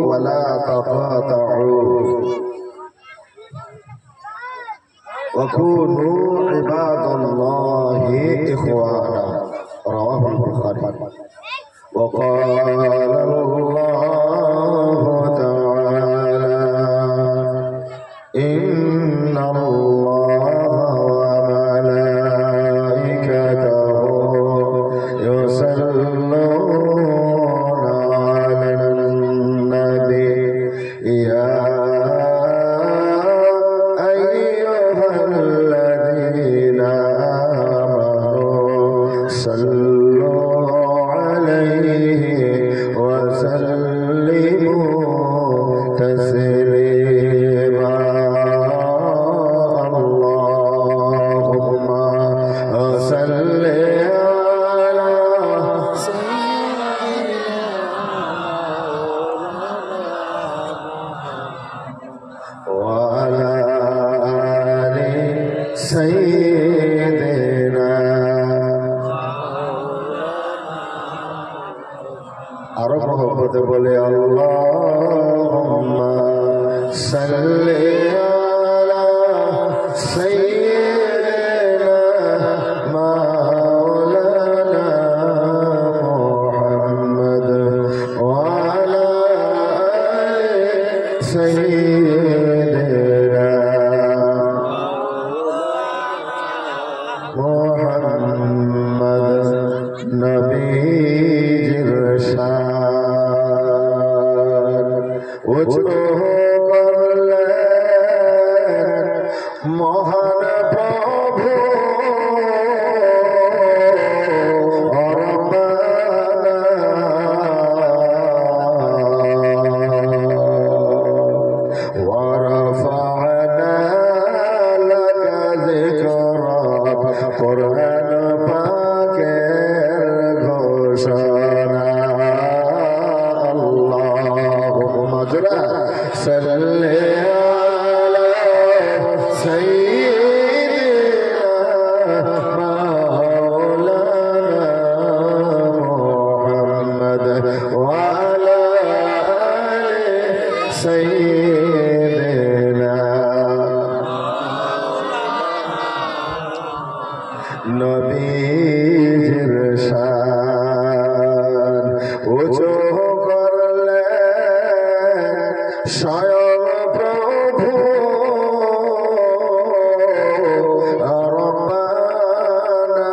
ولا تقاطعوا وكونوا عباد الله إخوانا رواه البخاري. وقال الله تعالى إن الله وملائكته يصلون على النبي يا أيها الذين آمنوا صلوا عليه وسلموا تسليما. اللهم صل على وعلى آل سيدنا আরো মহব্বতে বলে আল্লাহুম্মা সাল্লি আলা সাইয়্যিদিনা মাওলানা মুহাম্মদ ওয়া আলা আলি সাইয়্যিদিনা মুহাম্মদ নবীর শান উঁচু করলেন মহান প্রভু ورفعنا لك ذكرك قرآن পাকের ঘোষণা اللهم صل على سيدنا مولانا محمد وعلى آل سيدنا নবীর শান উঁচু করলেন স্বয়ং প্রভু রব্বানা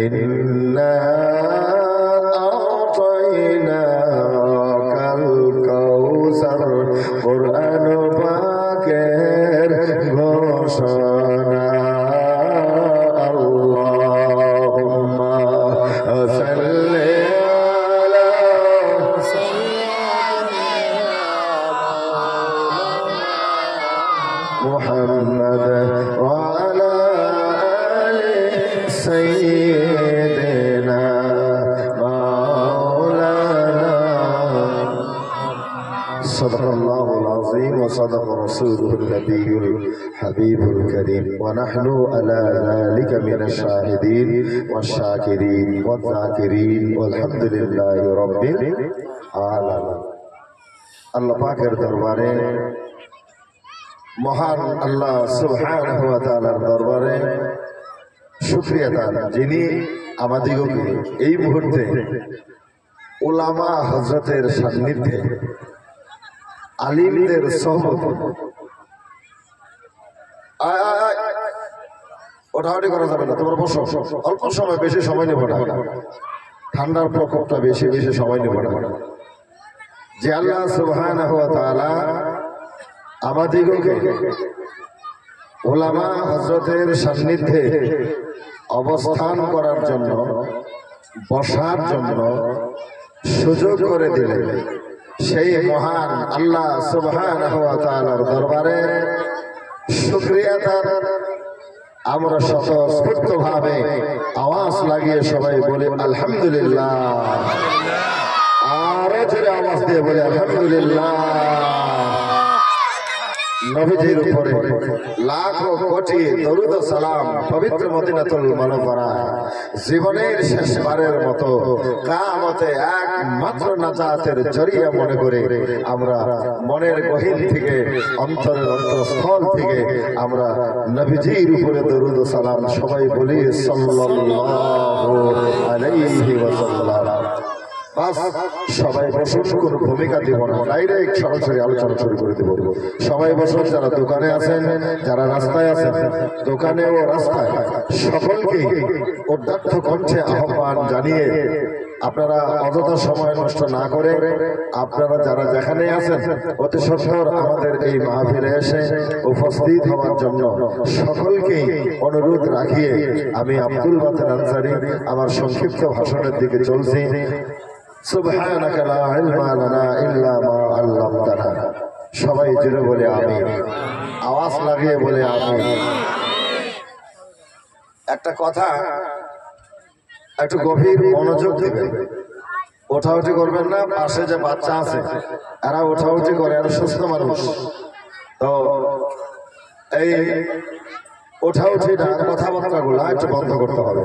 ইন্না আ'তাইনাকাল কাউসার কুরআন পাকের ঘোষণা আল্লাহুম্মা সাল্লি আলা মুহাম্মদ ওয়া আলা আলি সাইয়্যিদিনা মাওলানা صدق الله العظيم وصدق رسوله النبي الحبيب الكريم ونحن على ذلك من الشاهدين والشاكرين والذاكرين والحمد لله رب العالمين. আল্লাহ পাকের দরবারে মহান আল্লাহ সুবহানাহু ওয়া তাআলার দরবারে শুকরিয়া আদান যিনি আমাদিগকে এই মুহূর্তে উলামা হযরতের সান্নিধ্যে আলিমদের সহবতে ওঠাওঠি করা যাবে না, তোমরা বসো, অল্প সময়, বেশি সময় নেব না, ঠান্ডার প্রকোপটা বেশি সময় নেব না। যে আল্লাহ সুবহানাহু ওয়া তাআলা আমাদিগকে উলামা হযরতের সান্নিধ্যে অবস্থান করার জন্য, বসার জন্য সুযোগ করে দিলেন, সেই মহান আল্লাহ সুবহানাহু ওয়া তাআলার দরবারে শুকরিয়া আদান আমরা স্বতঃস্ফূর্তভাবে আওয়াজ লাগিয়ে সবাই বলি আলহামদুলিল্লাহ। আরো জোরে আওয়াজ দিয়ে বলি আলহামদুলিল্লাহ। নবীজির উপরে লাখ কোটি দরুদ ও সালাম পবিত্র মদিনাতুল মুনাওয়ারা জীবনের শেষবারের মতো কিয়ামতে একমাত্র নাজাতের জরিয়া মনে করে আমরা মনের গহীন থেকে অন্তরের অন্তঃস্থল থেকে আমরা নবীজির উপরে দরুদ ও সালাম সবাই বলি সাল্লাল্লাহু আলাইহি ওয়াসাল্লাম। সবাই বসুন, কোন ভূমিকা দিব না, ডাইরেক্ট সরাসরি আলোচনা শুরু করে দেব। সবাই বসুন, যারা দোকানে আছেন, যারা রাস্তায় আছেন, দোকানে ও রাস্তায় সকলকে উদাত্ত কণ্ঠে আহ্বান জানিয়ে আপনারা অযথা সময় নষ্ট না করে আপনারা যারা যেখানে আছেন অতি সত্বর আমাদের এই মাহফিলে এসে উপস্থিত হওয়ার জন্য সকলকে অনুরোধ রাখিয়ে আমি আব্দুল বাতেন আনসারী আমার সংক্ষিপ্ত ভাষণের দিকে চলছি। সুবহানাকা লা ইলমা লানা ইল্লা মা আল্লামতানা। সবাই জুড়ে বলে আমিন, আওয়াজ লাগিয়ে বলে আমিন। একটা কথা একটু গভীর মনোযোগ দিবেন, ওঠাউঠি করবেন না। পাশে যে বাচ্চা আছে এরা ওঠাউঠি করে, এরা সুস্থ মানুষ, তো এই ওঠাউঠিটা কথাবার্তা গুলা একটু বন্ধ করতে হবে।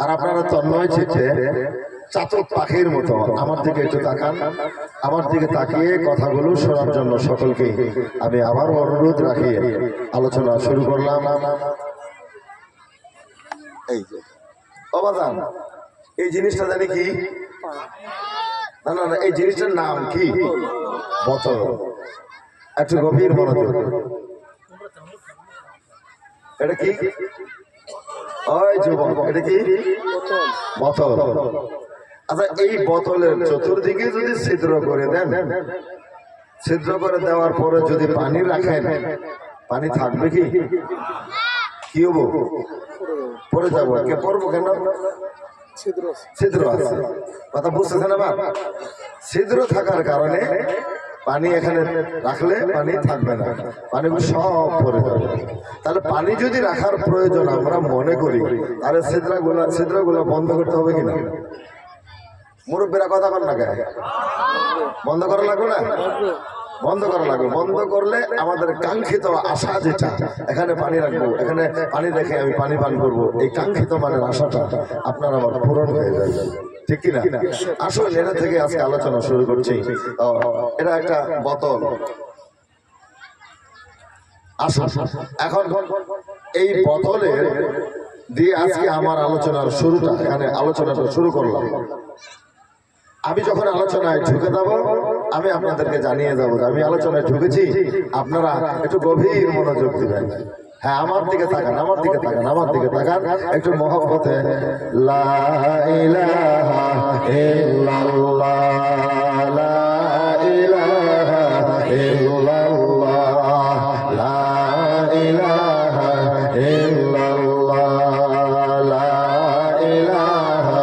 আর আপনারা তন্ময় চিত্তে চাতক পাখির মতো আমার দিকে একটু তাকান, আমার দিকে তাকিয়ে কথাগুলো শোনার জন্য সকলকে আমি আবার অনুরোধ রাখি আলোচনা শুরু করলাম। এই যে অবাদান, এই জিনিসটা জানি কি? না না না, এই জিনিসটার নাম কি? বোতল। একটু গভীর মনোযোগ। এটা কি? ওই যুবক, এটা কি? বোতল। আচ্ছা, এই বোতলের চতুর্দিকে যদি ছিদ্র করে দেন, ছিদ্র করে দেওয়ার পরে যদি পানি রাখেন, পানি থাকবে কি? কি হবো? পড়ে যাবো। কে পড়বো কেন? ছিদ্র আছে, কথা বুঝতেছেন আমার? ছিদ্র থাকার কারণে পানি এখানে রাখলে পানি থাকবে না, পানিগুলো সব পড়ে যাবে। তাহলে পানি যদি রাখার প্রয়োজন আমরা মনে করি, তাহলে ছিদ্রগুলো বন্ধ করতে হবে কিনা? মুরব্বীরা কথা বল না, কেন বন্ধ করা লাগবে না? বন্ধ করা লাগবে। বন্ধ করলে আমাদের কাঙ্ক্ষিত আশা যেটা, এখানে পানি রাখবো, এখানে পানি রেখে আমি পানি পান করবো, এই কাঙ্ক্ষিত মানের আশাটা আপনার আমার পূরণ হয়ে যাবে, ঠিক কিনা? আসলে এটা থেকে আজকে আলোচনা শুরু করছি। এটা একটা বোতল। আসুন এখন এই বোতলের দিয়ে আজকে আমার আলোচনার শুরুটা, এখানে আলোচনাটা শুরু করলাম। আমি যখন আলোচনায় ঢুকে যাব আমি আপনাদেরকে জানিয়ে যাবো আমি আলোচনায় ঢুকেছি। আপনারা একটু গভীর মনোযোগ দিবেন। হ্যাঁ, আমার দিকে তাকান, আমার দিকে তাকান, আমার দিকে তাকান একটু মহব্বতে। লা ইলাহা ইল্লাল্লাহ, লা ইলাহা ইল্লাল্লাহ, লা ইলাহা ইল্লাল্লাহ, লা ইলাহা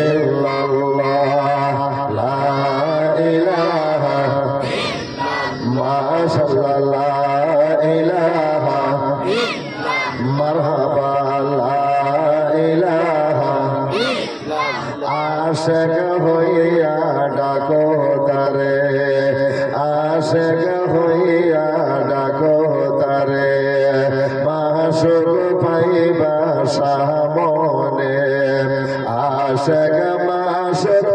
ইল্লাল্লাহ, লা ইলাহা মাশাআল্লাহ, লা ইলাহা মারহাবা, লা ইলাহা। আশিক হইয়া ডাকো তারে, আশিক হইয়া ডাকো তারে, মাশুক পাইবা সামনে। আশিক মাশুক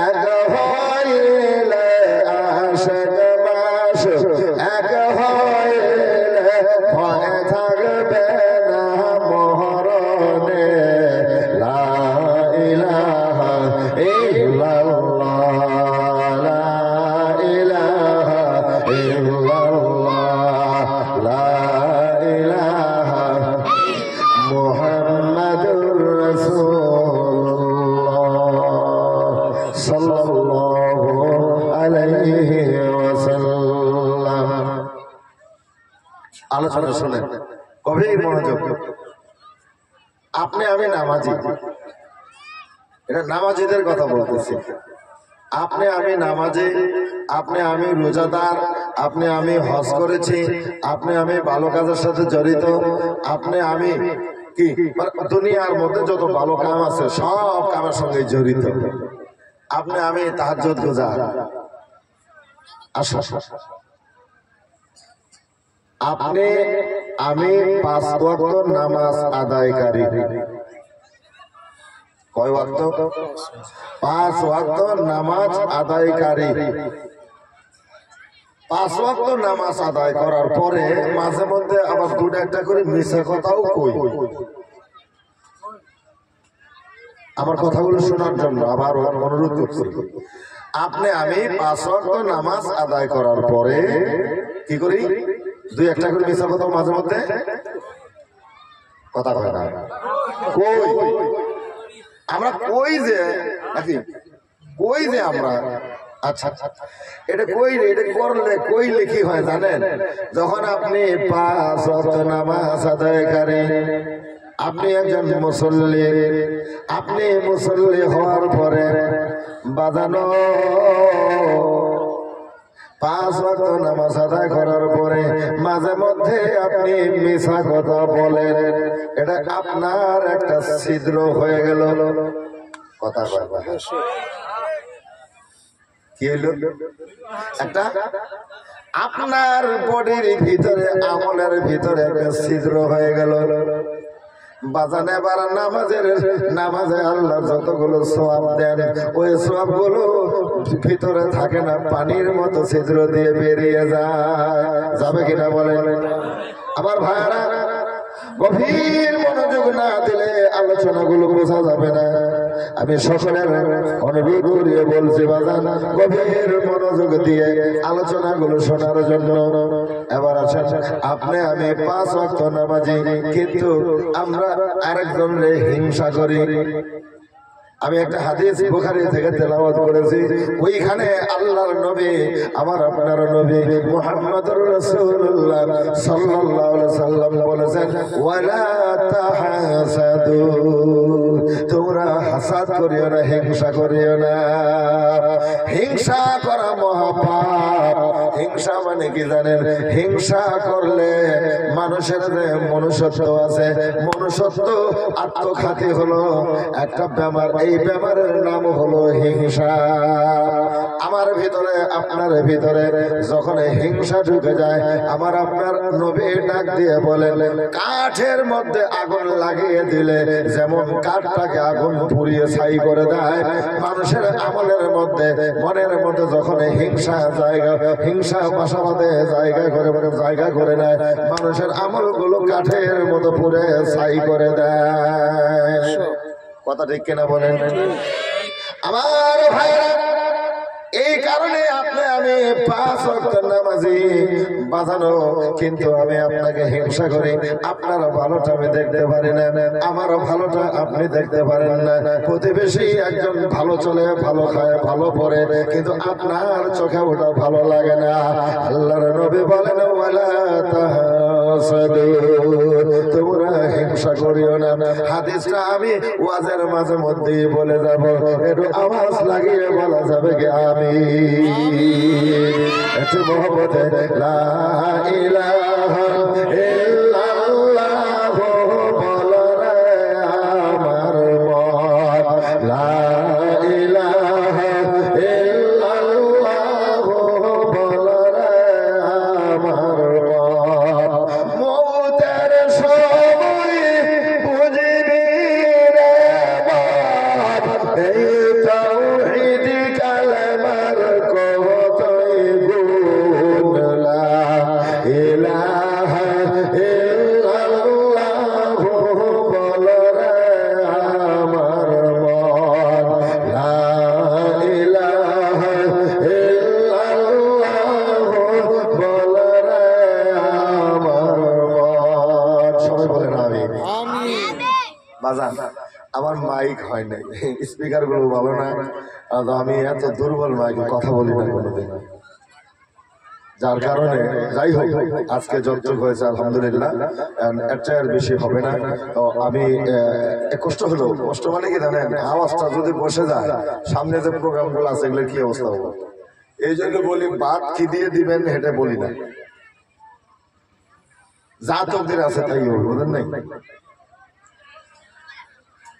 এক হইলে, আশিক মাশুক এক হইলে ভয় থাকবে না মরণে। লা ইলাহা ইল্লাল্লাহ, লা ইলাহা ইল্লাল্লাহ, লা ইলাহা মুহাম্মাদুর রাসূলুল্লাহ সাল্লাল্লাহু আলাইহি ওয়াসাল্লাম। আলোচনা শুনে গভীর মনোযোগ। আপনি আমি নামাজি, এটা নামাজিদের কথা বলতেছি। আপনি আমি নামাজি, আপনি আমি রোজাদার, আপনি আমি হজ করেছি, আপনি আমি ভালো কাজের সাথে জড়িত, আপনি আমি কি দুনিয়ার মধ্যে যত ভালো কাম আছে সব কামের সঙ্গে জড়িত। আপনি আমি তাহাজ্জুদ গুজার। আসো আপনি আমি 5 ওয়াক্ত নামাজ আদায়কারী। কয় ওয়াক্ত? 5 ওয়াক্ত নামাজ আদায়কারী। 5 ওয়াক্ত নামাজ আদায় করার পরে মাঝে মধ্যে আবার দুটো একটা করে মিথ্যা কথাও কই। আমার কথাগুলো শোনার জন্য আবার অনুরোধ করছি, আপনি আমি 5 ওয়াক্ত নামাজ আদায় করার পরে কি করি? দুই একটা করে মিথ্যা কথা মাঝে মধ্যে কথা কয় না। কই আমরা, কই যে কই যে আমরা, আচ্ছা এটা কই রে, এটা করলে কইলে কি হয় জানেন? যখন আপনি 5 ওয়াক্ত নামাজ আদায়কারী, আপনি একজন মুসল্লি, আপনি মুসল্লি হওয়ার পরে বাজানো 5 ওয়াক্ত নামাজ আদায় করার পরে মাঝে মধ্যে আপনি মিছা কথা বলেন, এটা আপনার একটা ছিদ্র হয়ে গেল। কথা কি হলো? একটা আপনার বডির ভিতরে, আমলের ভিতরে একটা ছিদ্র হয়ে গেল। বাজানে এবার নামাজে আল্লাহ যতগুলো সওয়াব দেন, ওই সওয়াব গুলো ভিতরে থাকে না, পানির মতো ছিদ্র দিয়ে বেরিয়ে যাবে কিনা বলেন? আমার ভাইরা, গভীর মনোযোগ না দিলে আলোচনাগুলো বোঝা যাবে না। আমি সকলের অনুরোধ করিয়ে বলছি বাজান, গভীর মনোযোগ দিয়ে আলোচনাগুলো শোনার জন্য। এবার আসেন, আপনি আমি 5 ওয়াক্ত নামাজি, কিন্তু আমরা আরেকজনের হিংসা করি। আমি একটা হাদিস বুখারী থেকে তেলাওয়াত করেছি, ওইখানে আল্লাহর নবী, আমার আপনার নবী মুহাম্মদুর রাসূলুল্লাহ সাল্লাল্লাহু আলাইহি সাল্লাম বলেছেন, ওয়ালা তাহাসাদু, তোমরা হাসাদ করিও না, হিংসা করিও না। হিংসা করা মহাপাপ। হিংসা মানে কি জানেন? হিংসা করলে মানুষের যে মনুষ্যত্ব আছে, মনুষ্যত্ব আত্মঘাতী হলো একটা বেমার। এই বেমারের নাম হলো হিংসা। আমার ভিতরে, আপনার ভিতরে যখন হিংসা ঢুকে যায়, আমার আপনার নবী ডাক দিয়ে বলেন, কাঠের মধ্যে আগুন লাগিয়ে দিলে যেমন কাঠটাকে আগুন পুড়িয়ে ছাই করে দেয়, মানুষের আমলের মধ্যে, মনের মধ্যে যখন হিংসা বাসা বাঁধে, জায়গা করে নেয়, মানুষের আমলগুলো কাঠের মতো পুড়ে ছাই করে দেয়। কথা ঠিক কিনা বলেন? আমার ভাইরা, এই কারণে আপনি আমি 5 ওয়াক্ত নামাজি বাঁধানো, কিন্তু আমি আপনাকে হিংসা করি। আপনার ভালোটা আমি দেখতে পারি না, আমার ভালোটা আপনি দেখতে পারেন না। প্রতিবেশী একজন ভালো চলে, ভালো খায়, ভালো পড়ে, কিন্তু আপনার চোখে ওটা ভালো লাগে না। আল্লাহর নবী বলেন, ওয়ালা তাহাসাদু, তোমরা হিংসা করিও না। হাদিসটা আমি ওয়াজের মাঝে মধ্যেই বলে যাব, একটু আওয়াজ লাগিয়ে বলা যাবে কি? আমি একটু মোহব্বতে লা ইলাহা ইল্লাল্লাহ বলো রে আমার মন, লা ইলাহা ইল্লাল্লাহ বলো রে আমার মন। মওতের সময় বুঝবি রে মন, এই তাওহীদ কালেমার কতই গুণ, লা ইলাহা ইল্লাল্লাহ বলো রে আমার মন, লা ইলাহা ইল্লাল্লাহ বলো রে আমার মন। সবাই বলেন আমিন। বাজান, আমার মাইক হয় নাই, স্পিকার গুলো ভালো না, আমি এত দুর্বল মাইকে কথা বলি না কোনোদিন, যার কারণে যাই হোক আজকে যতটুকু হয়েছে আলহামদুলিল্লাহ, এর চেয়ে আর বেশি হবে না। তো আমি কষ্ট হলো, কষ্ট মানে কি জানেন, আওয়াজটা যদি বসে যায়, সামনে যে প্রোগ্রাম গুলো আছে এগুলোর কি অবস্থা হবে, এই জন্য বলি বাদ কি দিয়ে দিবেন এটা বলি না, যা তকদির আছে তাই হবে, বুঝলেন নাই?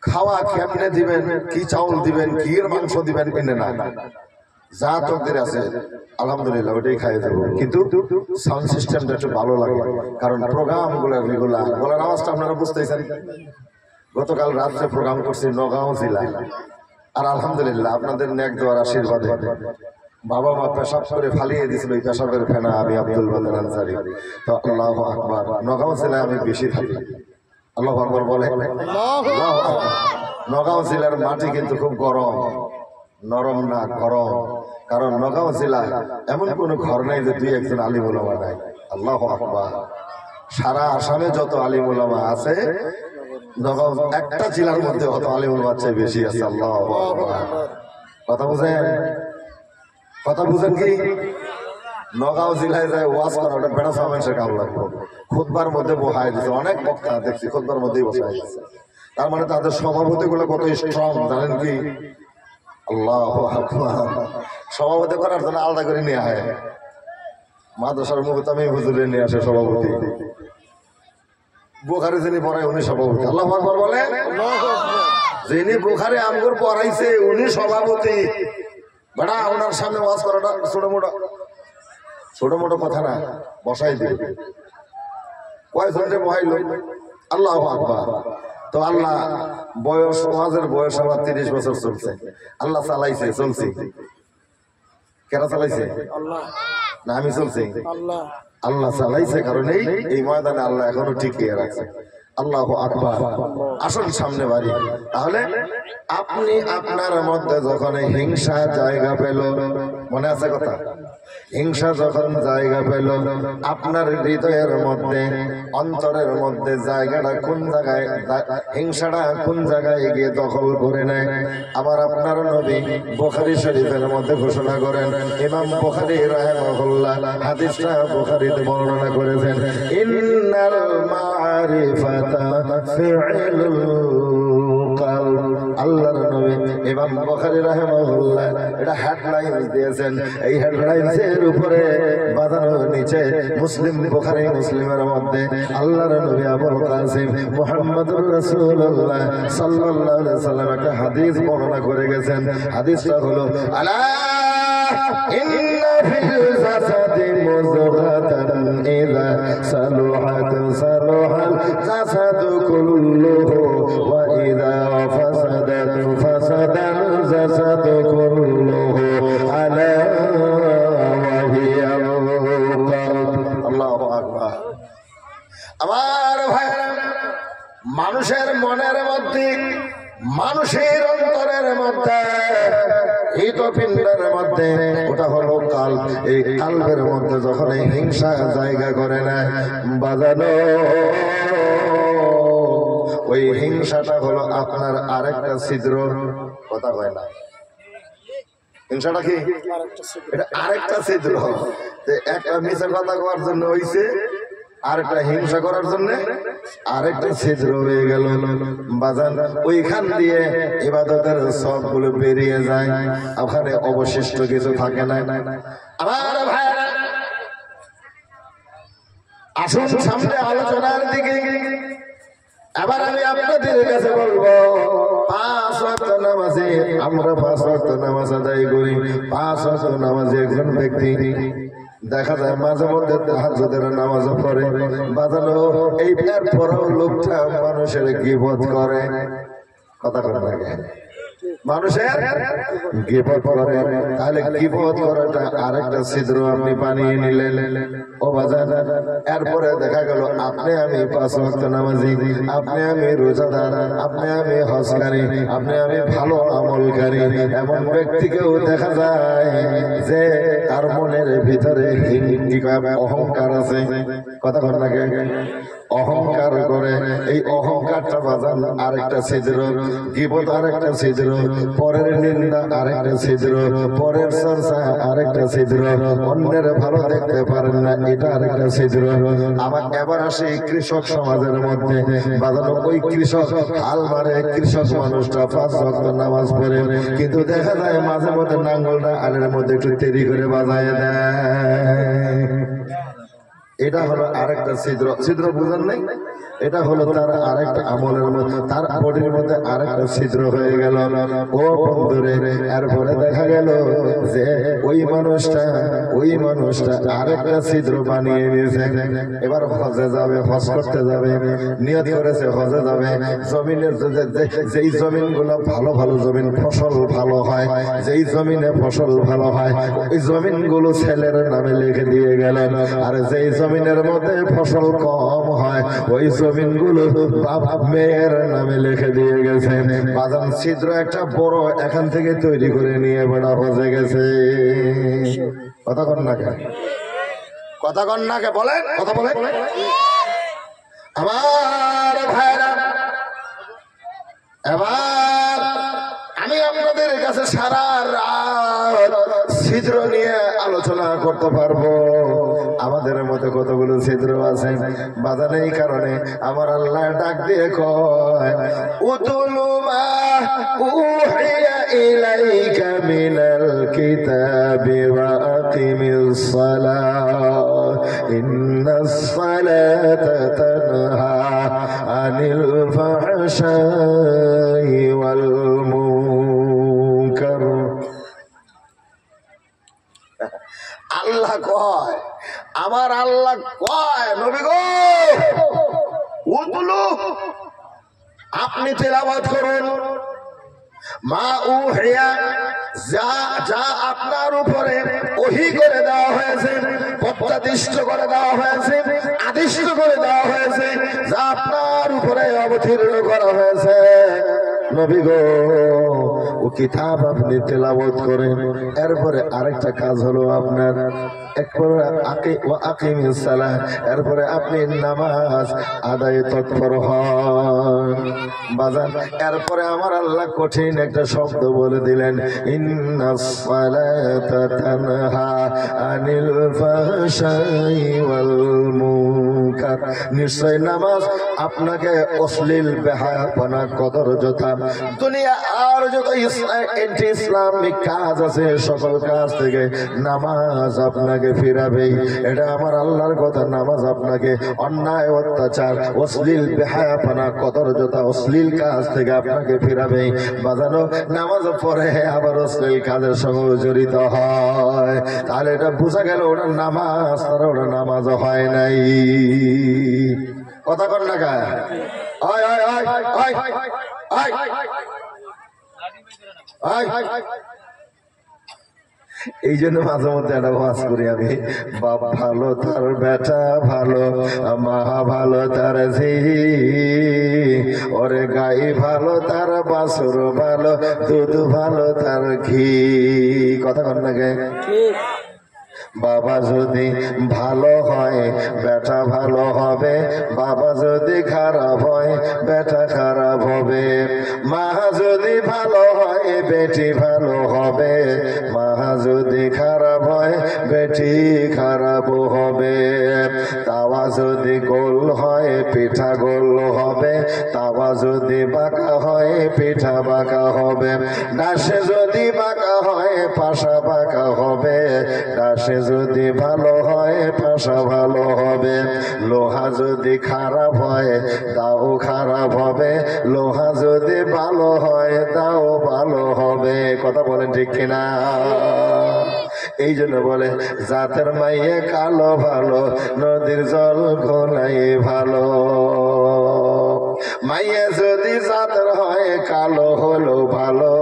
খাওয়া কেমনে দিবেন, কি চাউল দিবেন, কি এর মাংস দিবেন কিনে না, যা তকদির আছে আলহামদুলিল্লাহ ওটাই খাইয়ে দেবো, কিন্তু সাউন্ড সিস্টেমটা একটু ভালো লাগে, কারণ প্রোগ্রাম গুলো রেগুলার গলার আওয়াজটা আপনারা বুঝতেছেন। গতকাল রাত্রে প্রোগ্রাম করছি নগাঁও জেলায়, আর আলহামদুলিল্লাহ আপনাদের নেক দোয়ার আশীর্বাদে বাবা মা পেশাব করে ফালিয়ে দিয়েছিল, ওই পেশাবের ফেনা আমি আব্দুল বাদের আনসারী। তো আল্লাহু আকবার, নগাঁও জেলায় আমি বেশি থাকি। আল্লাহু আকবার বলে। নগাঁও জেলার মাটি কিন্তু খুব গরম, নরম না গরম, কারণ নগাঁও জেলায় এমন কোন ঘর নাই যে দুই একজন আলিম উলামা নাই। আল্লাহু আকবার, সারা আসামে যত আলিম উলামা আছে নগাঁও একটা জেলার মধ্যে অত আলিম উলামার চেয়ে বেশি আছে। আল্লাহু আকবার, কথা বুঝেন? কথা বুঝেন কি? নগাঁও জেলায় যায় ওয়াজ করা ওটা বেড়া সামেন্সের কাম লাগবে। খুতবার মধ্যে বসাই দিচ্ছে, অনেক বক্তা দেখছি খুতবার মধ্যেই বসাই দিচ্ছে। তার মানে তাদের সভাপতি গুলো কত স্ট্রং জানেন কি? আল্লাহু আকবার, সভাপতি করার জন্য আলাদা করে নিয়ে হয়, মাদ্রাসার মুখতামি হুজুরে নিয়ে আসে সভাপতি, বুখারী যিনি পড়ায় উনি সভাপতি। আল্লাহু আকবার বলে। যিনি বুখারী আমগুর পড়াইছে উনি সভাপতি। বেড়া ওনার সামনে ওয়াজ করাটা ছোট মোটো কথা না, বসাই দিবে। কয়জনকে বহাইল? আল্লাহু আকবার। তো আল্লাহ বয়স, ওয়াজের বয়স আমার 30 বছর চলছে। আল্লাহ চালাইছে, চলছে। কেরা চালাইছে? না আমি চলছি? আল্লাহ চালাইছে কারণেই এই ময়দানে আল্লাহ এখনো টিকিয়ে রাখছে। আল্লাহু আকবার। আসল সামনে বাড়ি। তাহলে আপনি আপনার মধ্যে যখন হিংসা জায়গা পেল, মনে আছে কথা? হিংসা যখন জায়গা পেল আপনার হৃদয়ের মধ্যে, অন্তরের মধ্যে, জায়গাটা কোন জায়গায়, হিংসাটা কোন জায়গায় গিয়ে দখল করে নেয়? আবার আপনার নবী বুখারী শরীফের মধ্যে ঘোষণা করেন, ইমাম বুখারী রাহিমাহুল্লাহ হাদিসটা বুখারীতে বর্ণনা করেছেন, ইন্নাল মারিফাতা ফি'লুল কলব। আল্লাহর নবী ইমাম বুখারী রাহিমাহুল্লাহ এটা হেডলাইন দিয়েছেন। এই হেডলাইনের উপরে বাঁধানো নিচে মুসলিম, বুখারী মুসলিমের মধ্যে আল্লাহর নবী আবুল কাসিম মুহাম্মদুর রাসূলুল্লাহ সাল্লাল্লাহু আলাইহি সাল্লাম একটা হাদিস বর্ণনা করে গেছেন। হাদিসটা হলো, আলা ইন্না ফিল জাসাদি মুযগাতান ইযা সালুহাত সালুহাল জাসাদু কুল্লুহু ওয়া ইযা ফাসাদাত ফাসাদাল জাসাদু কুল্লুহু আলা ওয়া হিয়া কলব। আল্লাহু আকবার। আমার ভাইরা, মানুষের মনের মধ্যে, মানুষের অন্তরের মধ্যে, হৃদপিণ্ডের মধ্যে, ওটা হলো কাল্ব। এই কাল্বের মধ্যে যখন এই হিংসা জায়গা করে নেয় বাজানো, ওই হিংসাটা হলো আপনার আরেকটা ছিদ্র। কথা কয় না? হিংসাটা কি? এটা আরেকটা ছিদ্র। একটা মিছা কথা কওয়ার জন্য হইছে, আরেকটা হিংসা করার জন্য আরেকটা ছিদ্র হয়ে গেল বাজান। ওইখান দিয়ে ইবাদতের সবগুলো বেরিয়ে যায়, ওখানে অবশিষ্ট কিছু থাকে না। আমার ভাইরা, আসুন সামনে আলোচনার দিকে। আবার আমি আপনাদের কাছে বলবো, 5 ওয়াক্ত নামাজে আমরা 5 ওয়াক্ত নামাজ আদায় করি। 5 ওয়াক্ত নামাজে একজন ব্যক্তি দেখা যায় মাঝে মধ্যে তাহাজ্জুদের নামাজও পড়ে বাজানো, এই পরেও লোকটা মানুষের গীবত করে। কথা কথা লাগে, মানুষের গীবত করে। তাহলে গীবত করাটা আরেকটা ছিদ্র আপনি বানিয়ে নিলেন ও বাজান। এরপরে দেখা গেল আপনি আমি 5 ওয়াক্ত নামাজি, আপনি আমি রোজাদার, আপনি আমি হজকারী, আপনি আমি ভালো আমলকারী। এমন ব্যক্তিকেও দেখা যায় যে তার মনের ভিতরে অহংকার আছে। কথা কথা লাগে, অহংকার করে। এই অহংকারটা বাজান আরেকটা ছিদ্র, গীবত আরেকটা ছিদ্র, পরের নিন্দা আরেকটা ছিদ্র, পরের চর্চা আরেকটা ছিদ্র, অন্যের ভালো দেখতে পারেন না, এটা আরেকটা ছিদ্র। আবার এবার আসে কৃষক সমাজের মধ্যে বাজানো। ওই কৃষক হাল মারে, কৃষক মানুষটা 5 ওয়াক্ত নামাজ পড়ে, কিন্তু দেখা যায় মাঝে মধ্যে নাঙ্গলটা আলের মধ্যে একটু দেরি করে বাজায় দেয়। এটা হলো আরেকটা ছিদ্র। ছিদ্র বুঝেন নাই? এটা হলো তার আরেকটা আমলের মধ্যে, তার বডির মধ্যে আরেকটা ছিদ্র হয়ে গেল। ও বন্ধুরে, এরপরে দেখা গেল যে ওই মানুষটা আরেকটা ছিদ্র বানিয়ে নিয়েছে। এবার হজে যাবে, হজ করতে যাবে, নিয়ত করেছে হজে যাবে। জমিনের যেই জমিনগুলো ভালো ভালো জমিন, ফসল ভালো হয়, যেই জমিনে ফসল ভালো হয় ওই জমিনগুলো ছেলের নামে লিখে দিয়ে গেলেন। আর যেই জমিনের মধ্যে ফসল কম হয় ওই জমিনগুলো মেয়ের নামে লিখে দিয়ে গেছে। বাজান ছিদ্র একটা বড় এখান থেকে তৈরি করে নিয়ে বেড়া হজে গেছে। কথা কন না কে? কথা কন না কে? বলেন, কথা বলে। আমার ভাইরা, এবার আমি আপনাদের কাছে সারা রাত ছিদ্র নিয়ে আলোচনা করতে পারবো। আমাদের মধ্যে কতগুলো ছিদ্র আছে বাধা নেই, কারণে আমার আল্লাহ ডাক দিয়ে কয়, উতুলু মা উহিয়া ইলাইকা মিনাল কিতাবি ওয়া আকিমিস সালাহ ইন্নাস সালাতা তানহা আনিল ফাহশাই ওয়াল মুনকার। আল্লাহ কয়, আমার আল্লাহ কয়, নবী গো উতলু, আপনি তেলাওয়াত করুন, মা উহিয়া, যা যা আপনার উপরে ওহী করে দেওয়া হয়েছে, প্রত্যাদিষ্ট করে দেওয়া হয়েছে, আদিষ্ট করে দেওয়া হয়েছে, যা আপনার উপরে অবতীর্ণ করা হয়েছে নবী গো ও কিতাব আপনি তেলাওয়াত করেন। এরপরে আরেকটা কাজ হলো আপনার, আকিমিস সালাহ, এরপরে আপনি নামাজ আদায়ে তৎপর হন। বাজান এরপরে আমার আল্লাহ কঠিন একটা শব্দ বলে দিলেন, ইন্নাস সালাতা তানহা আনিল ফাহশাই ওয়াল মুনকার। নিশ্চয় নামাজ আপনাকে অশ্লীল বেহায়াপনা, কদর্যতা, দুনিয়া আর যত এন্টি ইসলামিক কাজ আছে সকল কাজ থেকে নামাজ আপনাকে ফিরাবেই। এটা আমার আল্লাহর কথা। নামাজ আপনাকে অন্যায়, অত্যাচার, অশ্লীল বেহায়াপনা, কদর্যতা, অশ্লীল কাজ থেকে আপনাকে ফিরাবেই। বাজানো নামাজ পড়ে আবার অশ্লীল কাজের সঙ্গে জড়িত হয়, তাহলে এটা বোঝা গেল ওটা নামাজ, তারা ওটা নামাজ হয় নাই। কথা কর না গায়, এই জন্য মাঝে মধ্যে একটা ওয়াজ করি আমি, বাপ ভালো তার বেটা ভালো, মা ভালো তার ঝি, ওরে গাই ভালো তার বাছুর ভালো, দুধ ভালো তার ঘি। কথা কন না গে? বাবা যদি ভালো হয় বেটা ভালো হবে, বাবা যদি খারাপ হয় বেটা খারাপ হবে, মা যদি ভালো হয় বেটি ভালো হবে, মা যদি খারাপ হয় বেটি খারাপ হবে, তাওয়া যদি গোল হয় পিঠা গোল হবে, তাওয়া যদি বাঁকা হয় পিঠা বাঁকা হবে, ডাসে যদি বাঁকা হয় পাশা বাঁকা হবে, ডাসে যদি ভালো হয় পাশা ভালো হবে, লোহা যদি খারাপ হয় তাও খারাপ হবে, লোহা যদি ভালো হয় তাও ভালো হবে। কথা বলেন ঠিক কিনা? এই জন্য বলে জাতের মাইয়ে কালো ভালো, নদীর জল ঘোলাই ভালো। মাইয়ে যদি জাতের হয় কালো হলো ভালো,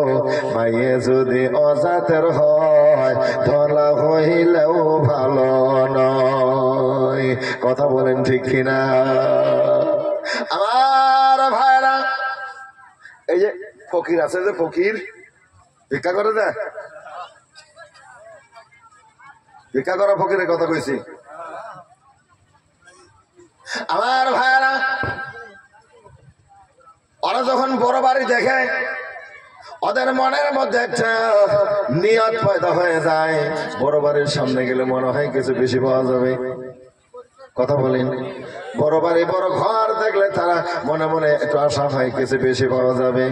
মাইয়ে যদি অজাতের হয় ধলা হইলেও ভালো নয়। কথা বলেন ঠিক কিনা? আমার ভাইরা, এই যে ফকির আছে, যে ফকির ভিক্ষা করে দেয়, ভিক্ষা করা ফকিরের কথা কইছি। আমার ভাইরা, ওরা যখন বড় বাড়ি দেখে ওদের মনের মধ্যে একটা নিয়ত পয়দা হয়ে যায়, বড় বাড়ির সামনে গেলে মনে হয় কিছু বেশি পাওয়া যাবে। কথা বলেন। বড় বাড়ি বড় ঘর দেখলে তারা মনে মনে একটু আশা হয় কিছু বেশি পাওয়া যাবে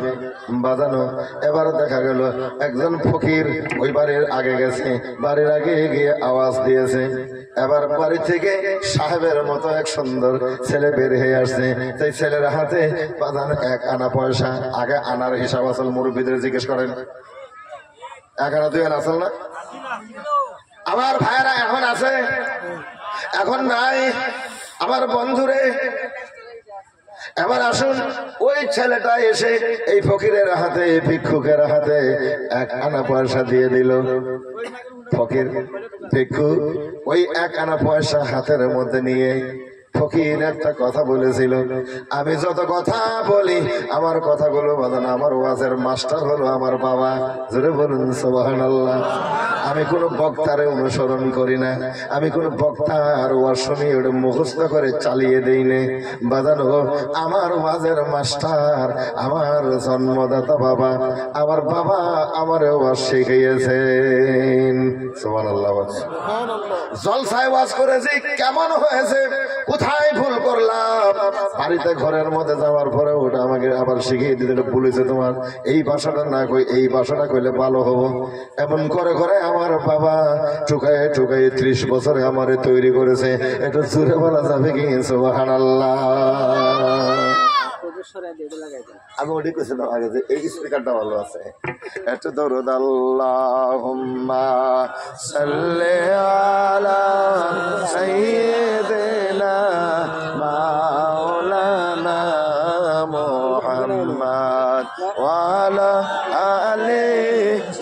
বাজানো। এবার দেখা গেল একজন ফকির ওই বাড়ির আগে গেছে, বাড়ির আগে গিয়ে আওয়াজ দিয়েছে। এবার বাড়ি থেকে সাহেবের মতো এক সুন্দর ছেলে বের হয়ে আসছে। সেই ছেলের হাতে বাজানো 1 আনা পয়সা। আগে আনার হিসাব আসল মুরব্বীদের জিজ্ঞেস করেন, 1 আনা 2 আনা আসল না? আমার ভাইরা এখন আছে, এখন নাই আমার বন্ধুরে। এবার আসুন, ওই ছেলেটা এসে এই ফকিরের হাতে, ভিক্ষুকের হাতে 1 আনা পয়সা দিয়ে দিল। ফকির ভিক্ষু ওই 1 আনা পয়সা হাতের মধ্যে নিয়ে ফকির একটা কথা বলেছিল, আমি যত কথা বলি আমার কথাগুলো বাজানো, আমার ওয়াজের মাস্টার হলো আমার বাবা। জোরে বলুন সুবহানাল্লাহ। আমি কোনো বক্তারে অনুসরণ করি না, আমি কোনো বক্তার ওয়াজ শুনি ওটা মুখস্থ করে চালিয়ে দেই না বাজানো। আমার ওয়াজের মাস্টার আমার জন্মদাতা বাবা, আমার বাবা আমার ওয়াজ শিখিয়েছেন। সুবহানাল্লাহ। জলসায় ওয়াজ করেছি, কেমন হয়েছে, কোথায় ভুল করলাম, বাড়িতে ঘরের মধ্যে যাওয়ার পরে ওটা আমাকে আবার শিখিয়ে দিতে বলেছে, তোমার এই ভাষাটা না কই এই ভাষাটা কইলে ভালো হবো। এমন করে করে আমার বাবা টুকায় টুকায় 30 বছরে আমারে তৈরি করেছে। এটা জোরে বলা যাবে কি সুবহানাল্লাহ? আমি ওটি কইছিলাম আগে যে এই স্পিকারটা ভালো আছে। একটু দরুদ আল্লাহুম্মা সাল্লি আলা সাইয়্যিদিনা মাওলানা মুহাম্মদ ওয়া আলা আলি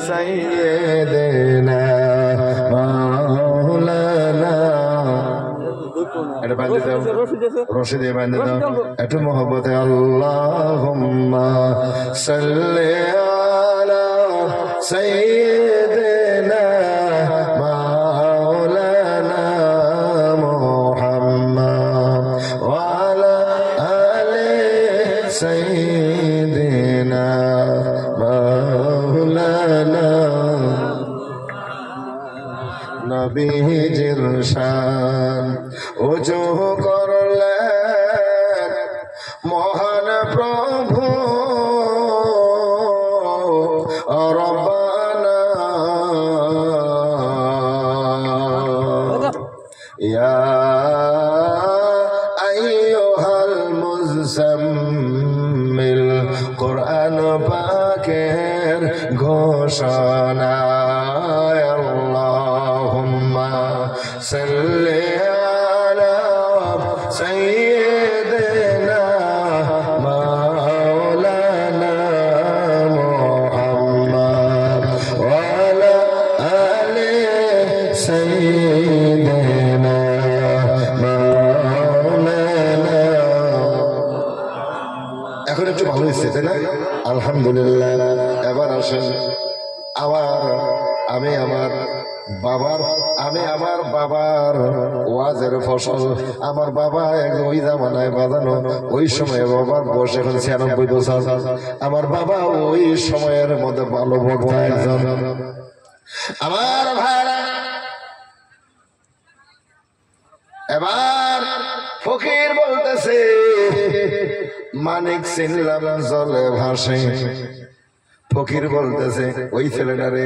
সাইয়্যিদিনা মাওলানা। এটা বাঁধে দাও, রশি দিয়ে বাঁধে দাও একটু মহব্বতে। আল্লাহুম্মা সাল্লি আলা সাইয়্যিদিনা মাওলানা মুহাম্মদ ওয়া আলা আলি সাইয়্যিদিনা মাওলানা। নবীজির শান উঁচু করলেন মহান প্রভু রব্বানা ইয়া আইয়ুহাল মুজাম্মিল। কোরআন পাকের ঘোষণা আল্লাহুম্মা সাল্লি আলা সাইয়্যিদিনা মাওলানা মুহাম্মদ ওয়া আলা আলি সাইয়্যিদিনা মাওলানা। এখন একটু ভালো হয়েছে তাই না? আলহামদুলিল্লাহ। এবার আসেন, আমি আমার বাবার ওয়াজের ফসল। আমার বাবা ওই জামানায় বাজানো, ওই সময় বাবার বয়স এখন 96 বছর। আমার বাবা ওই সময়ের মধ্যে ভালো বক্তা একজন। আমার ভাইরা এবার ফকির বলতেছে, মানিক চিনলাম জলে ভাসে। ফকির বলতেছে ওই ছেলেটারে,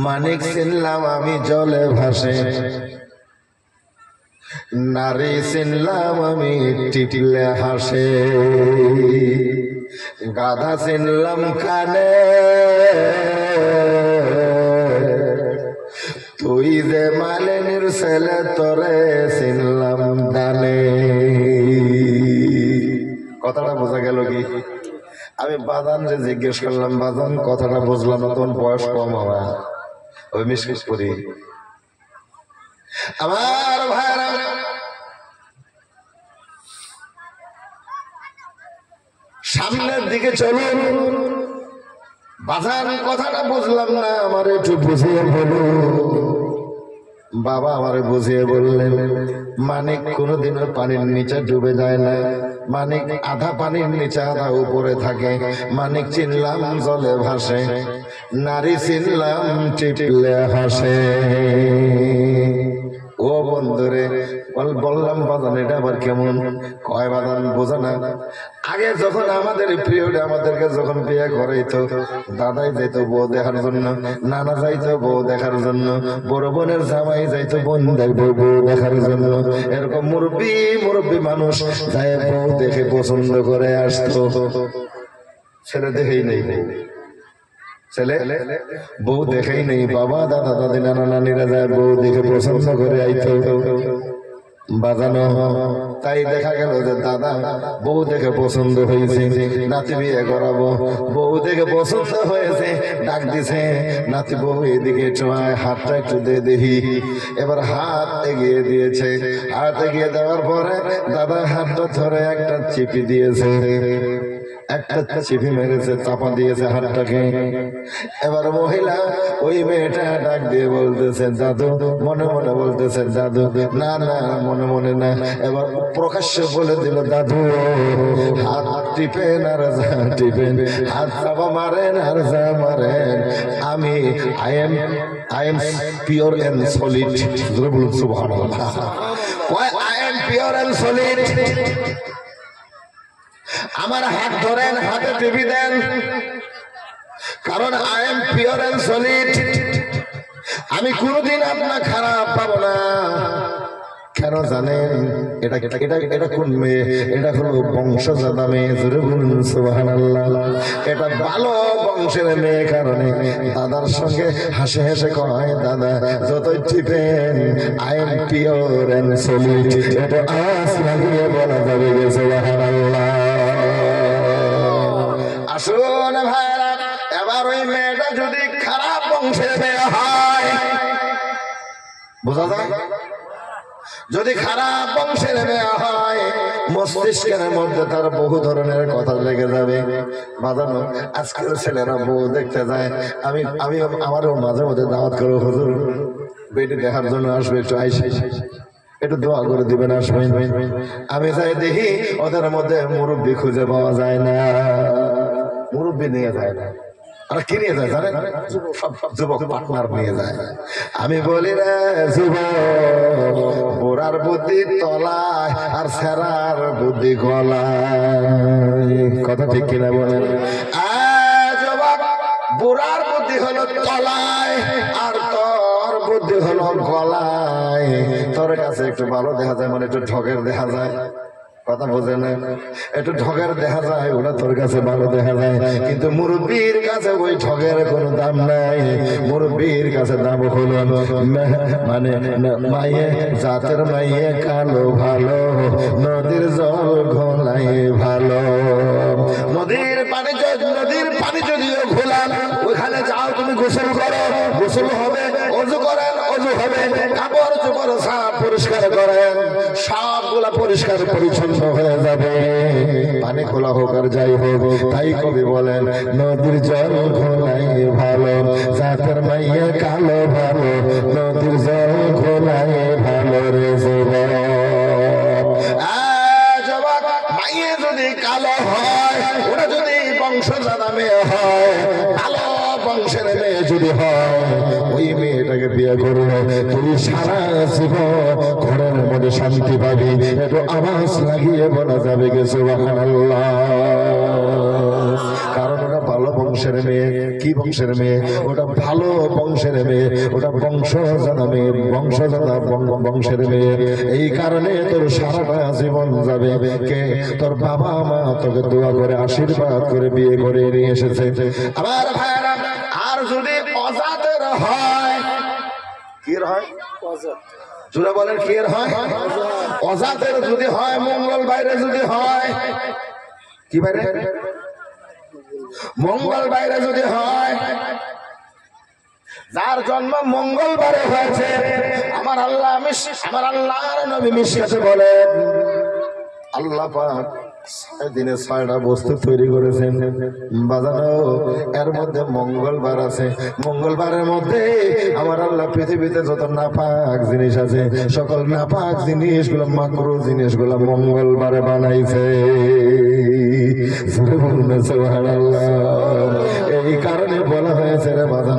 মানিক চিনলাম আমি জলে ভাসে, নারী চিনলাম আমি টিকলে হাসে, গাধা চিনলাম কানে, তুই যে মালিনীর ছেলে তোরে চিনলাম ডানে। কথাটা বোঝা গেল কি? আমি বাজান যে জিজ্ঞেস করলাম, বাজান কথাটা বুঝলাম না, তখন বয়স কম হওয়া ওই মিসমিস করি। আমার ভাইরা সামনের দিকে চলুন। বাজান কথাটা বুঝলাম না, আমার একটু বুঝিয়ে বলুন। বাবা আমারে বুঝিয়ে বললেন, মানিক কোনোদিনও পানির নিচে ডুবে যায় না, মানিক আধা পানির নিচে আধা উপরে থাকে। মানিক চিনলাম জলে ভাসে, নারী চিনলাম টিপলে হাসে। ও বন্ধুরে বললাম বাজান এটা আবার কেমন? কয় বাজান বোঝা না, আগে যখন আমাদের পিরিয়ডে আমাদেরকে যখন বিয়ে করাইতো, দাদাই যাইতো বউ দেখার জন্য, নানা যাইতো বউ দেখার জন্য, বড় বোনের জামাই যাইতো বোন দেখবো বউ দেখার জন্য, এরকম মুরব্বী মুরব্বী মানুষ যাই বউ দেখে পছন্দ করে আসতো। ছেলে দেখেই নেই, ছেলে বউ দেখেই নেই, বাবা দাদা দাদি নানা নানিরা যায় বউ দেখে পছন্দ করে আইতো বাজানো। তাই দেখা গেল যে দাদা বউ দেখে পছন্দ হয়েছে, নাতি বিয়ে করাবো, বউ দেখে পছন্দ হয়েছে, ডাক দিছে নাতি বউ এদিকে চোয়ায় হাতটা একটু দিয়ে দেখি। এবার হাত এগিয়ে দিয়েছে, হাত এগিয়ে দেওয়ার পরে দাদা হাতটা ধরে একটা চিপি দিয়েছে, একটা চিপি মেরেছে, চাপা দিয়েছে হাতটাকে। এবার মহিলা ওই মেয়েটা ডাক দিয়ে বলতেছে দাদু, মনে মনে বলতেছে দাদু, না না মনে মনে না, এবার প্রকাশ্য বলে দিল দাদু হাত টিপেন আর যা টিপেন, হাত চাপা মারেন আর যা মারেন, আমি I am pure and solid. বলুন সুবহানাল্লাহ, I am pure and solid. আমার হাত ধরেন, হাতে টিপি দেন, কারণ I am pure and solid. আমি কোনদিন আপনার খারাপ পাবো না। কেন জানেন? এটা এটা এটা কোন মেয়ে? এটা হলো বংশজাতা মেয়ে। জোরে বলুন সুবহানাল্লাহ। এটা ভালো বংশের মেয়ে, কারণে দাদার সঙ্গে হাসে হেসে কয় দাদা যতই টিপেন I am pure and solid. এটা আস লাগিয়ে বলা যাবে সুবহানাল্লাহ। আসুন ভাইরা, এবার ওই মেয়েটা যদি খারাপ বংশের মেয়ে হয়, বোঝা যায়? যদি খারাপ বংশের মেয়ে হয়, মস্তিষ্কের মধ্যে তার বহু ধরনের কথা লেগে যাবে। বাজানো আজকাল ছেলেরা বউ দেখতে যায়, আমি আমারও মাঝে মধ্যে দাওয়াত করো, হুজুর বেটি দেখার জন্য আসবে, একটু আইসা একটু দোয়া করে দিবেন, আসবেন। আমি যাই দেখি ওদের মধ্যে মুরব্বী খুঁজে পাওয়া যায় না, মুরব্বী নিয়ে যায় না। আর কি নিয়ে যায় জানেন? সব যুবক পার্টনার নিয়ে যায়। আমি বলি রে যুবক, বুড়ার বুদ্ধি তলায় আর সেরার বুদ্ধি গলায়। কথা ঠিক কিনা বলেন? যুবক, বুড়ার বুদ্ধি হলো তলায় আর তোর বুদ্ধি হলো গলায়। তোর কাছে একটু ভালো দেখা যায়, মানে একটু ঠগের দেখা যায়, কথা বোঝে না, একটু ঠগের দেখা যায়, ওরা তোর কাছে ভালো দেখা যায়। কিন্তু মুরব্বীর কাছে ওই ঠগের কোনো দাম নাই। মুরব্বীর কাছে দাম হলো মানে মাইয়ে জাতের মাইয়ে কালো ভালো, নদীর জল ঘোলাই ভালো। নদীর পানি যদিও ঘোলা, ওইখানে যাও তুমি গোসল করো, গোসল হবে, অজু করেন, অজু হবে, কাপড় চোপড় সাফ পরিষ্কার করেন, সবগুলা পরিষ্কার পরিচ্ছন্ন হয়ে যাবে। পানি খোলা হোক আর যাই হোক, তাই কবি বলেন নদীর জল ঘোলাই ভালো, জাতের মাইয়ে কালো ভালো, নদীর জল ঘোলাই ভালো রে যুবক। মাইয়ে যদি কালো হয়, ওরা যদি বংশজাতা মেয়ে হয়, ভালো বংশের মেয়ে যদি হয়, ওই মেয়েটাকে বিয়ে করলে তুই সারা জীবন ঘরের মধ্যে শান্তি পাবি। একটু আওয়াজ লাগিয়ে বলা যাবে গে সুবহানাল্লাহ। কারণ ওটা ভালো বংশের মেয়ে। কি বংশের মেয়ে? ওটা ভালো বংশের মেয়ে, ওটা বংশজাতা মেয়ে, বংশজাতা বংশের মেয়ে। এই কারণে তোর সারাটা জীবন যাবে। কে? তোর বাবা মা তোকে দোয়া করে আশীর্বাদ করে বিয়ে করে নিয়ে এসেছে। আবার ভাইরা, আর যদি অজাতের হয়, কি হয়? জোরে বলেন কি হয়? অজাতের যদি হয়, মঙ্গল বাইরে যদি হয়, কি বাইরে? মঙ্গল বাইরে যদি হয়, যার জন্ম মঙ্গলবারে হয়েছে, আমার আল্লাহর নবী মিশকাতে বলেন আল্লাহ পাক 6 দিনে 6টা বস্তু তৈরি করেছেন। বাজানো এর মধ্যে মঙ্গলবার আছে। মঙ্গলবারের মধ্যে আমার আল্লাহ পৃথিবীতে যত নাপাক জিনিস আছে, সকল নাপাক জিনিসগুলো, মাকরুহ জিনিসগুলো মঙ্গলবারে বানাইছে। সুবহানাল্লাহ। এই কারণে বলা হয়েছে রে বাজান,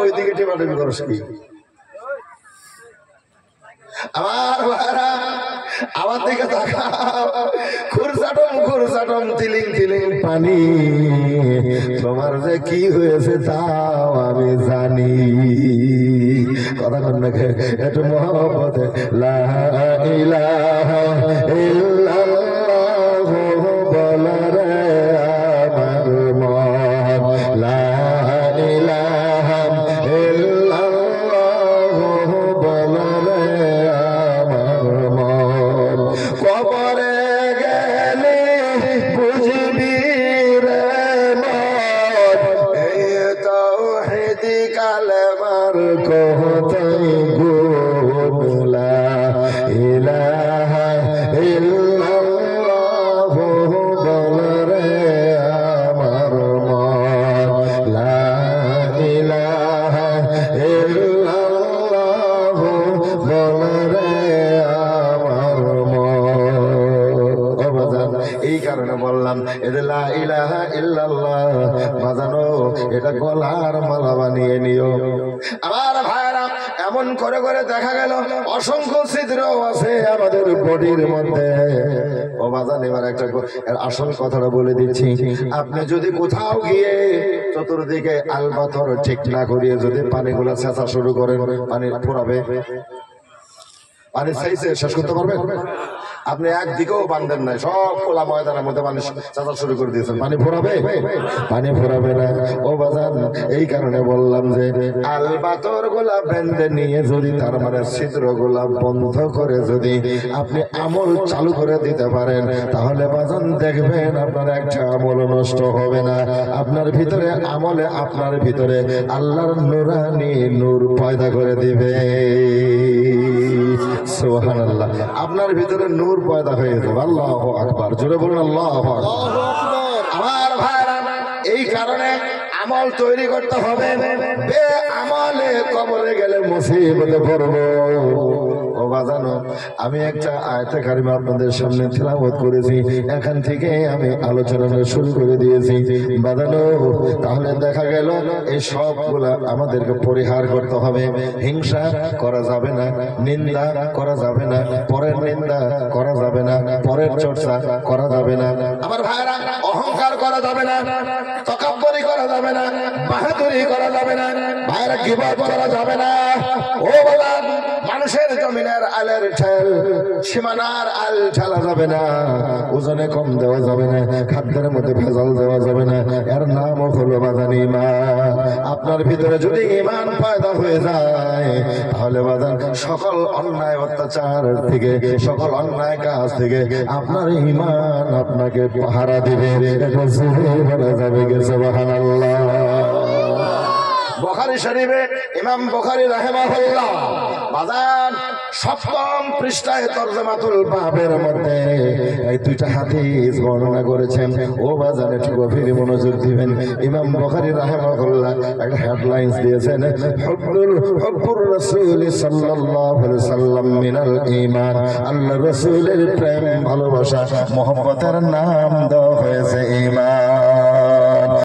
ওই দিকে টিপাটিপি করছ কি? পানি, তোমার যে কি হয়েছে তাও আমি জানি। কথা কন না একটু মহব্বতে লা ইলাহা ইল্লাল্লাহ বলা রে আমার মন, লা ইলাহা ইল্লাল্লাহ বলা রে আমার মন। কবরে গেলে বুঝবি রে মন, এই তাওহীদ কালেমার কথাই গুণ, লা ইলাহা ইল্লাল্লাহ বলা রে আমার মন, লা ইলাহা ইল্লাল্লাহ বলা রে আমার মন। এই কারণে বললাম এদের লা ইলাহা ইল্লাল্লাহ বাজানো, এটা গলার মালা বানিয়ে নিও। আমার ভাইরা, এমন করে করে দেখা গেল অসংখ্য ছিদ্র আছে আমাদের বডির মধ্যে। ও বাজান, এবার একটা আসল কথাটা বলে দিচ্ছি। আপনি যদি কোথাও গিয়ে চতুর্দিকে আলবাতর ঠিক না করিয়ে যদি পানিগুলা ছেঁচা শুরু করেন, পানি ফুরাবে। পানি চাইছে শেষ করতে পারবেন? আপনি একদিকেও বান্ধেন নাই, সব খোলা ময়দানের মধ্যে পানি চাচা শুরু করে দিয়েছেন, পানি ফোরাবে? পানি ফোরাবে না। ও বাজান, এই কারণে বললাম যে আলবাতর গোলা বেঁধে নিয়ে যদি, তার মানে ছিদ্র গোলা বন্ধ করে যদি আপনি আমল চালু করে দিতে পারেন, তাহলে বাজান দেখবেন আপনার একটা আমল নষ্ট হবে না। আপনার ভিতরে আমলে, আপনার ভিতরে আল্লাহর নূরানি নূর পয়দা করে দিবে। সুবহানাল্লাহ, আপনার ভিতরে নূর পয়দা হয়ে যাবে। আল্লাহু আকবার, জোরে বলুন আল্লাহু আকবার। আমার ভাইরা, এই কারণে আমল তৈরি করতে হবে। বে আমলে কবরে গেলে মুসিবতে পড়বো। ও বাজানো, আমি একটা আয়াতে কারিমা আপনাদের সামনে তেলাওয়াত করেছি, এখান থেকে আমি আলোচনা শুরু করে দিয়েছি বাজানো। তাহলে দেখা গেল এই সবগুলা আমাদেরকে পরিহার করতে হবে। হিংসা করা যাবে না, নিন্দা করা যাবে না, পরের নিন্দা করা যাবে না, পরের চর্চা করা যাবে না। আমার ভাইরা, অহংকার করা যাবে না, তাকাব্বুরি করা যাবে না, বাহাদুরি করা যাবে না, ভাইরা গীবত করা যাবে না। ও বাবা, মানুষের জমিনের আলের ঠেল, সীমানার আল ঠেলা যাবে না, ওজনে কম দেওয়া যাবে না, খাদ্যের মধ্যে ভেজাল দেওয়া যাবে না। এর নাম হলো বাজান ঈমান। আপনার ভিতরে যদি ঈমান পয়দা হয়ে যায়, তাহলে বাজান সকল অন্যায় অত্যাচার থেকে, সকল অন্যায় কাজ থেকে আপনার ঈমান আপনাকে পাহারা দিবে। এটা জোরে বলা যাবে গে সুবহানাল্লাহ। বুখারী শরীফে ইমাম বুখারী রাহিমাহুল্লাহ বাজান সপ্তম পৃষ্ঠায় তরজমাতুল বাবের মধ্যে এই দুইটা হাদিস বর্ণনা করেছেন। ও বাজান, একটু গভীর মনোযোগ দিবেন। ইমাম বুখারী রাহিমাহুল্লাহ একটা হেডলাইন্স দিয়েছেন, হুব্বুর রাসূল সাল্লাল্লাহু আলাইহি সাল্লাম মিনাল ঈমান। আল্লাহর রাসূলের প্রেম, ভালোবাসা, মহব্বতের নাম দেওয়া হয়েছে ঈমান।